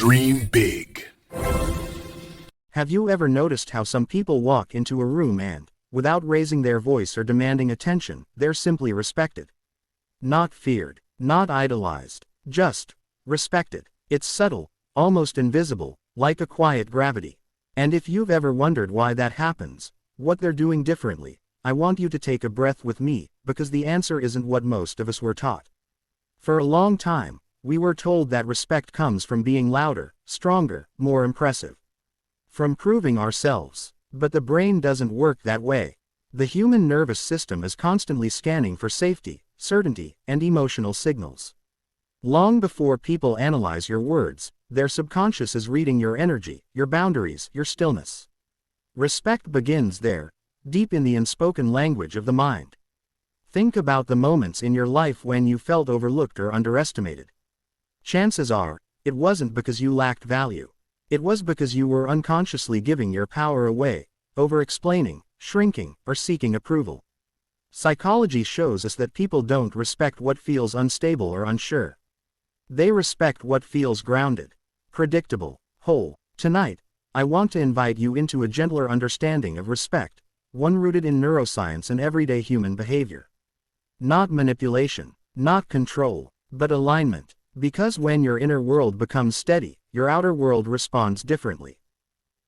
Dream big. Have you ever noticed how some people walk into a room and, without raising their voice or demanding attention, they're simply respected? Not feared, not idolized, just respected. It's subtle, almost invisible, like a quiet gravity. And if you've ever wondered why that happens, what they're doing differently, I want you to take a breath with me, because the answer isn't what most of us were taught. For a long time, we were told that respect comes from being louder, stronger, more impressive. From proving ourselves. But the brain doesn't work that way. The human nervous system is constantly scanning for safety, certainty, and emotional signals. Long before people analyze your words, their subconscious is reading your energy, your boundaries, your stillness. Respect begins there, deep in the unspoken language of the mind. Think about the moments in your life when you felt overlooked or underestimated. Chances are, it wasn't because you lacked value. It was because you were unconsciously giving your power away, over-explaining, shrinking, or seeking approval. Psychology shows us that people don't respect what feels unstable or unsure. They respect what feels grounded, predictable, whole. Tonight, I want to invite you into a gentler understanding of respect, one rooted in neuroscience and everyday human behavior. Not manipulation, not control, but alignment. Because when your inner world becomes steady, your outer world responds differently.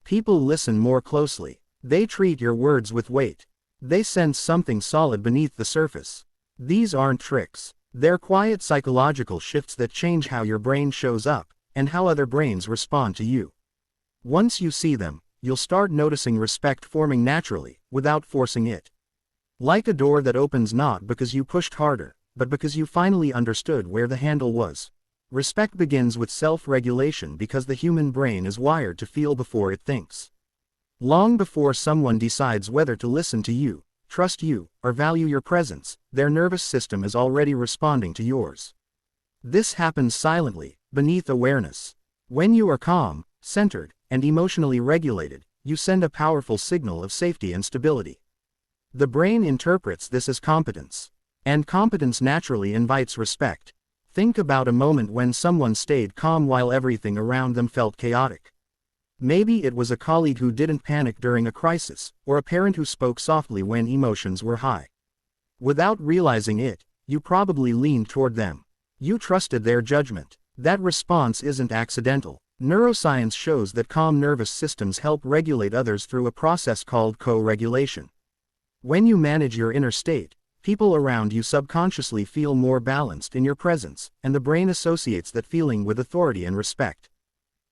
People listen more closely. They treat your words with weight. They sense something solid beneath the surface. These aren't tricks. They're quiet psychological shifts that change how your brain shows up, and how other brains respond to you. Once you see them, you'll start noticing respect forming naturally, without forcing it. Like a door that opens not because you pushed harder, but because you finally understood where the handle was. Respect begins with self-regulation because the human brain is wired to feel before it thinks. Long before someone decides whether to listen to you, trust you, or value your presence, their nervous system is already responding to yours. This happens silently, beneath awareness. When you are calm, centered, and emotionally regulated, you send a powerful signal of safety and stability. The brain interprets this as competence. And competence naturally invites respect. Think about a moment when someone stayed calm while everything around them felt chaotic. Maybe it was a colleague who didn't panic during a crisis, or a parent who spoke softly when emotions were high. Without realizing it, you probably leaned toward them. You trusted their judgment. That response isn't accidental. Neuroscience shows that calm nervous systems help regulate others through a process called co-regulation. When you manage your inner state, people around you subconsciously feel more balanced in your presence, and the brain associates that feeling with authority and respect.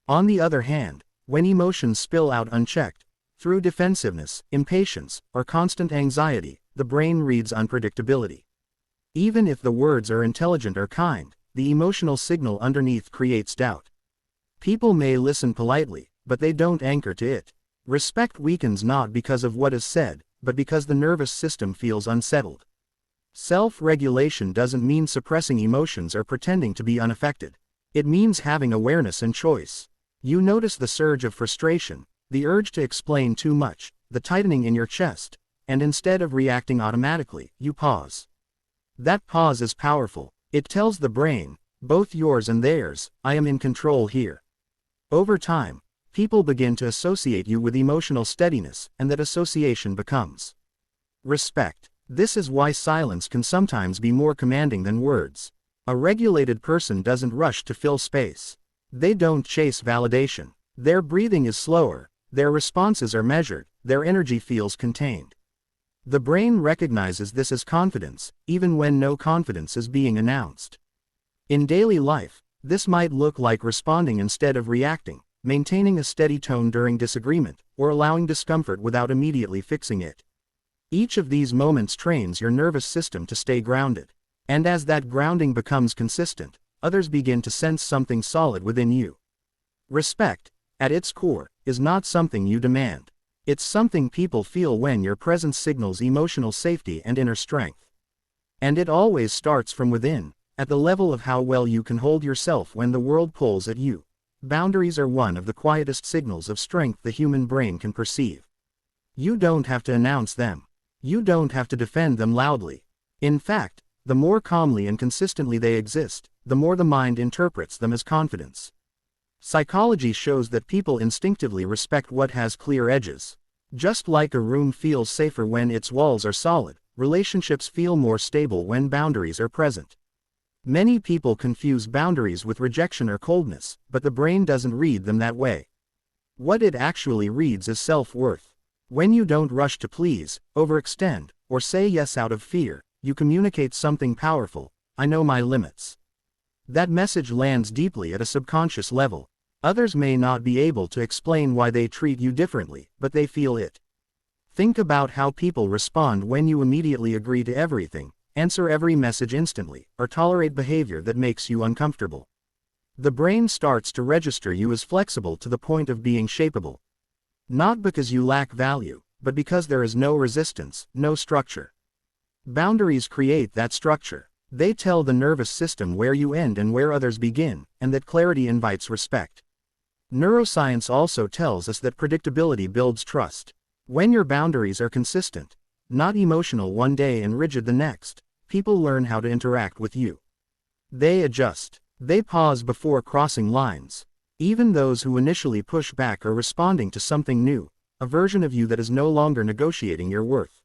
On the other hand, when emotions spill out unchecked, through defensiveness, impatience, or constant anxiety, the brain reads unpredictability. Even if the words are intelligent or kind, the emotional signal underneath creates doubt. People may listen politely, but they don't anchor to it. Respect weakens not because of what is said, but because the nervous system feels unsettled. Self-regulation doesn't mean suppressing emotions or pretending to be unaffected. It means having awareness and choice. You notice the surge of frustration, the urge to explain too much, the tightening in your chest, and instead of reacting automatically, you pause. That pause is powerful. It tells the brain, both yours and theirs, I am in control here. Over time, people begin to associate you with emotional steadiness, and that association becomes respect. This is why silence can sometimes be more commanding than words. A regulated person doesn't rush to fill space. They don't chase validation. Their breathing is slower, their responses are measured, their energy feels contained. The brain recognizes this as confidence, even when no confidence is being announced. In daily life, this might look like responding instead of reacting, maintaining a steady tone during disagreement, or allowing discomfort without immediately fixing it. Each of these moments trains your nervous system to stay grounded. And as that grounding becomes consistent, others begin to sense something solid within you. Respect, at its core, is not something you demand. It's something people feel when your presence signals emotional safety and inner strength. And it always starts from within, at the level of how well you can hold yourself when the world pulls at you. Boundaries are one of the quietest signals of strength the human brain can perceive. You don't have to announce them. You don't have to defend them loudly. In fact, the more calmly and consistently they exist, the more the mind interprets them as confidence. Psychology shows that people instinctively respect what has clear edges. Just like a room feels safer when its walls are solid, relationships feel more stable when boundaries are present. Many people confuse boundaries with rejection or coldness, but the brain doesn't read them that way. What it actually reads is self-worth. When you don't rush to please, overextend, or say yes out of fear, you communicate something powerful: I know my limits. That message lands deeply at a subconscious level. Others may not be able to explain why they treat you differently, but they feel it. Think about how people respond when you immediately agree to everything, answer every message instantly, or tolerate behavior that makes you uncomfortable. The brain starts to register you as flexible to the point of being shapeable. Not because you lack value, but because there is no resistance, no structure. Boundaries create that structure. They tell the nervous system where you end and where others begin, and that clarity invites respect. Neuroscience also tells us that predictability builds trust. When your boundaries are consistent, not emotional one day and rigid the next, people learn how to interact with you. They adjust. They pause before crossing lines. Even those who initially push back are responding to something new, a version of you that is no longer negotiating your worth.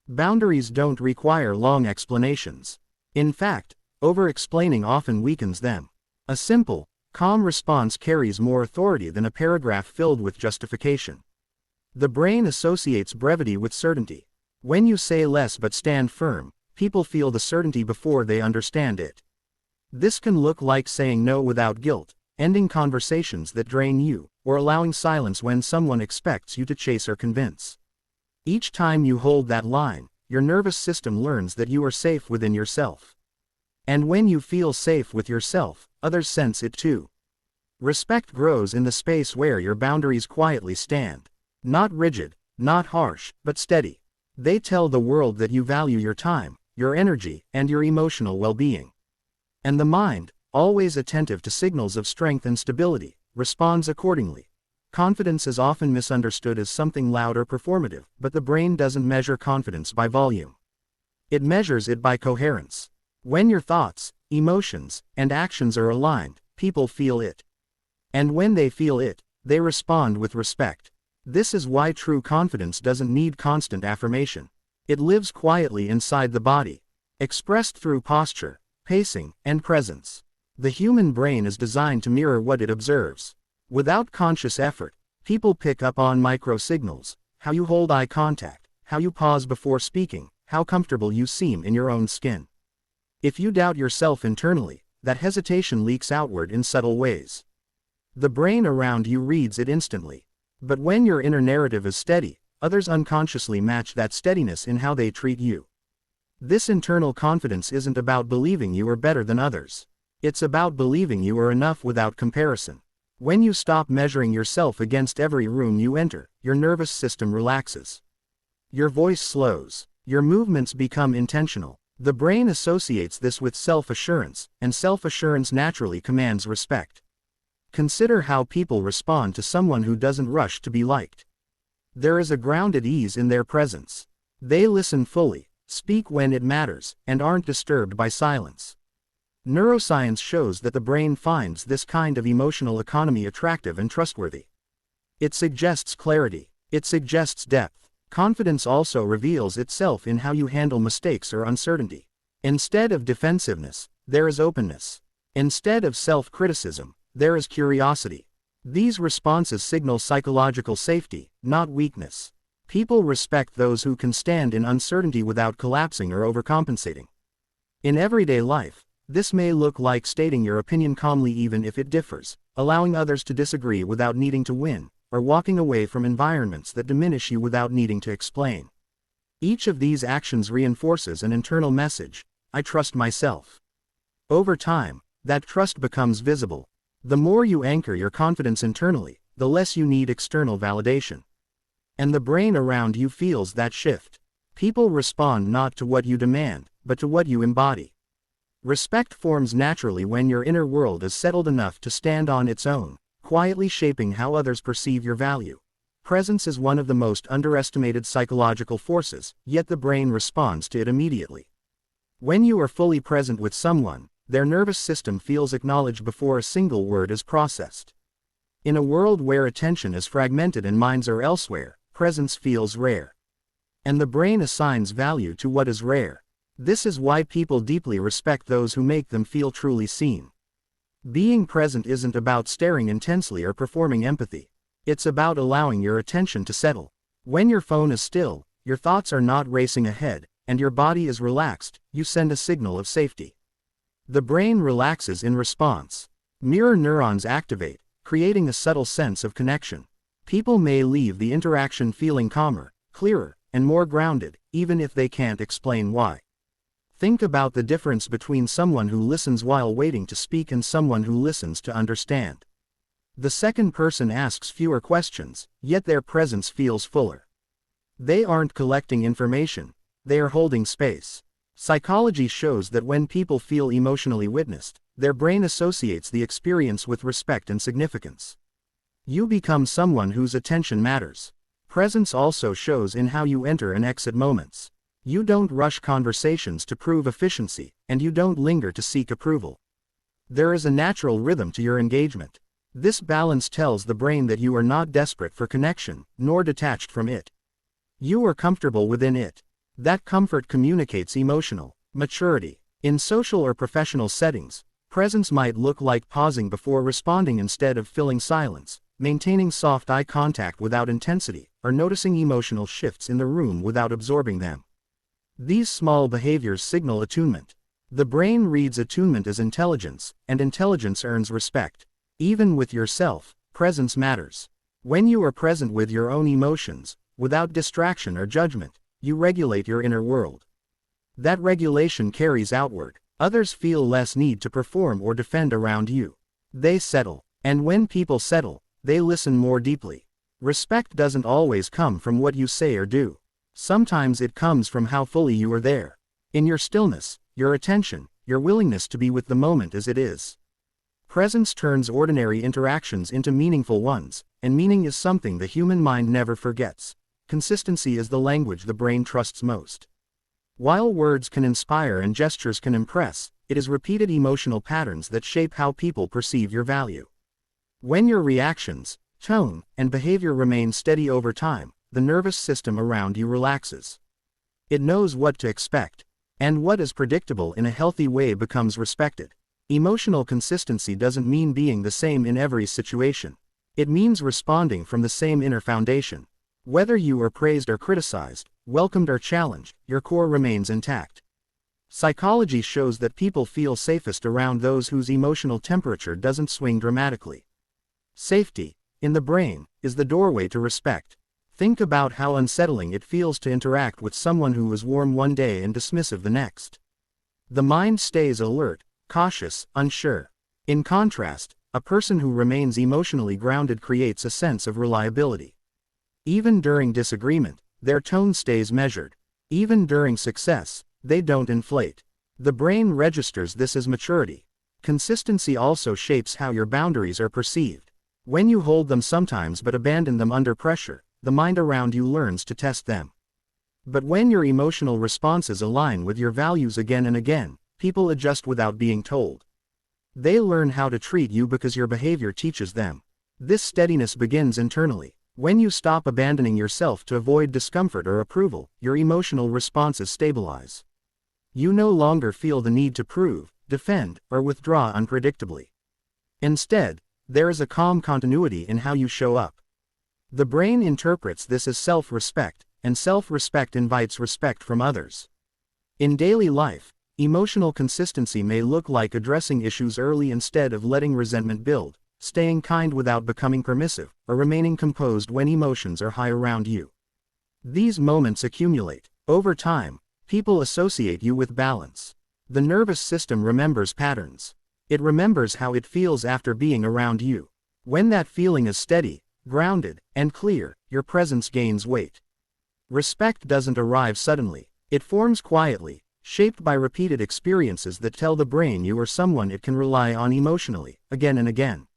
Boundaries don't require long explanations. In fact, over-explaining often weakens them. A simple, calm response carries more authority than a paragraph filled with justification. The brain associates brevity with certainty. When you say less but stand firm, people feel the certainty before they understand it. This can look like saying no without guilt, ending conversations that drain you, or allowing silence when someone expects you to chase or convince. Each time you hold that line, your nervous system learns that you are safe within yourself. And when you feel safe with yourself, others sense it too. Respect grows in the space where your boundaries quietly stand. Not rigid, not harsh, but steady. They tell the world that you value your time, your energy, and your emotional well-being. And the mind, always attentive to signals of strength and stability, responds accordingly. Confidence is often misunderstood as something loud or performative, but the brain doesn't measure confidence by volume. It measures it by coherence. When your thoughts, emotions, and actions are aligned, people feel it. And when they feel it, they respond with respect. This is why true confidence doesn't need constant affirmation. It lives quietly inside the body, expressed through posture, pacing, and presence. The human brain is designed to mirror what it observes. Without conscious effort, people pick up on micro-signals: how you hold eye contact, how you pause before speaking, how comfortable you seem in your own skin. If you doubt yourself internally, that hesitation leaks outward in subtle ways. The brain around you reads it instantly. But when your inner narrative is steady, others unconsciously match that steadiness in how they treat you. This internal confidence isn't about believing you are better than others. It's about believing you are enough without comparison. When you stop measuring yourself against every room you enter, your nervous system relaxes. Your voice slows. Your movements become intentional. The brain associates this with self-assurance, and self-assurance naturally commands respect. Consider how people respond to someone who doesn't rush to be liked. There is a grounded ease in their presence. They listen fully, speak when it matters, and aren't disturbed by silence. Neuroscience shows that the brain finds this kind of emotional economy attractive and trustworthy. It suggests clarity. It suggests depth. Confidence also reveals itself in how you handle mistakes or uncertainty. Instead of defensiveness, there is openness. Instead of self-criticism, there is curiosity. These responses signal psychological safety, not weakness. People respect those who can stand in uncertainty without collapsing or overcompensating. In everyday life, this may look like stating your opinion calmly even if it differs, allowing others to disagree without needing to win, or walking away from environments that diminish you without needing to explain. Each of these actions reinforces an internal message: I trust myself. Over time, that trust becomes visible. The more you anchor your confidence internally, the less you need external validation. And the brain around you feels that shift. People respond not to what you demand, but to what you embody. Respect forms naturally when your inner world is settled enough to stand on its own, quietly shaping how others perceive your value. Presence is one of the most underestimated psychological forces, yet the brain responds to it immediately. When you are fully present with someone, their nervous system feels acknowledged before a single word is processed. In a world where attention is fragmented and minds are elsewhere, presence feels rare. And the brain assigns value to what is rare. This is why people deeply respect those who make them feel truly seen. Being present isn't about staring intensely or performing empathy. It's about allowing your attention to settle. When your phone is still, your thoughts are not racing ahead, and your body is relaxed, you send a signal of safety. The brain relaxes in response. Mirror neurons activate, creating a subtle sense of connection. People may leave the interaction feeling calmer, clearer, and more grounded, even if they can't explain why. Think about the difference between someone who listens while waiting to speak and someone who listens to understand. The second person asks fewer questions, yet their presence feels fuller. They aren't collecting information, they are holding space. Psychology shows that when people feel emotionally witnessed, their brain associates the experience with respect and significance. You become someone whose attention matters. Presence also shows in how you enter and exit moments. You don't rush conversations to prove efficiency, and you don't linger to seek approval. There is a natural rhythm to your engagement. This balance tells the brain that you are not desperate for connection, nor detached from it. You are comfortable within it. That comfort communicates emotional maturity. In social or professional settings, presence might look like pausing before responding instead of filling silence, maintaining soft eye contact without intensity, or noticing emotional shifts in the room without absorbing them. These small behaviors signal attunement. The brain reads attunement as intelligence, and intelligence earns respect. Even with yourself, presence matters. When you are present with your own emotions, without distraction or judgment, you regulate your inner world. That regulation carries outward. Others feel less need to perform or defend around you. They settle. And when people settle, they listen more deeply. Respect doesn't always come from what you say or do. Sometimes it comes from how fully you are there. In your stillness, your attention, your willingness to be with the moment as it is. Presence turns ordinary interactions into meaningful ones, and meaning is something the human mind never forgets. Consistency is the language the brain trusts most. While words can inspire and gestures can impress, it is repeated emotional patterns that shape how people perceive your value. When your reactions, tone, and behavior remain steady over time, the nervous system around you relaxes. It knows what to expect, and what is predictable in a healthy way becomes respected. Emotional consistency doesn't mean being the same in every situation. It means responding from the same inner foundation. Whether you are praised or criticized, welcomed or challenged, your core remains intact. Psychology shows that people feel safest around those whose emotional temperature doesn't swing dramatically. Safety, in the brain, is the doorway to respect. Think about how unsettling it feels to interact with someone who is warm one day and dismissive the next. The mind stays alert, cautious, unsure. In contrast, a person who remains emotionally grounded creates a sense of reliability. Even during disagreement, their tone stays measured. Even during success, they don't inflate. The brain registers this as maturity. Consistency also shapes how your boundaries are perceived. When you hold them sometimes but abandon them under pressure, the mind around you learns to test them. But when your emotional responses align with your values again and again, people adjust without being told. They learn how to treat you because your behavior teaches them. This steadiness begins internally. When you stop abandoning yourself to avoid discomfort or approval, your emotional responses stabilize. You no longer feel the need to prove, defend, or withdraw unpredictably. Instead, there is a calm continuity in how you show up. The brain interprets this as self-respect, and self-respect invites respect from others. In daily life, emotional consistency may look like addressing issues early instead of letting resentment build, staying kind without becoming permissive, or remaining composed when emotions are high around you. These moments accumulate. Over time, people associate you with balance. The nervous system remembers patterns. It remembers how it feels after being around you. When that feeling is steady, grounded, and clear, your presence gains weight. Respect doesn't arrive suddenly. It forms quietly, shaped by repeated experiences that tell the brain you are someone it can rely on emotionally, again and again.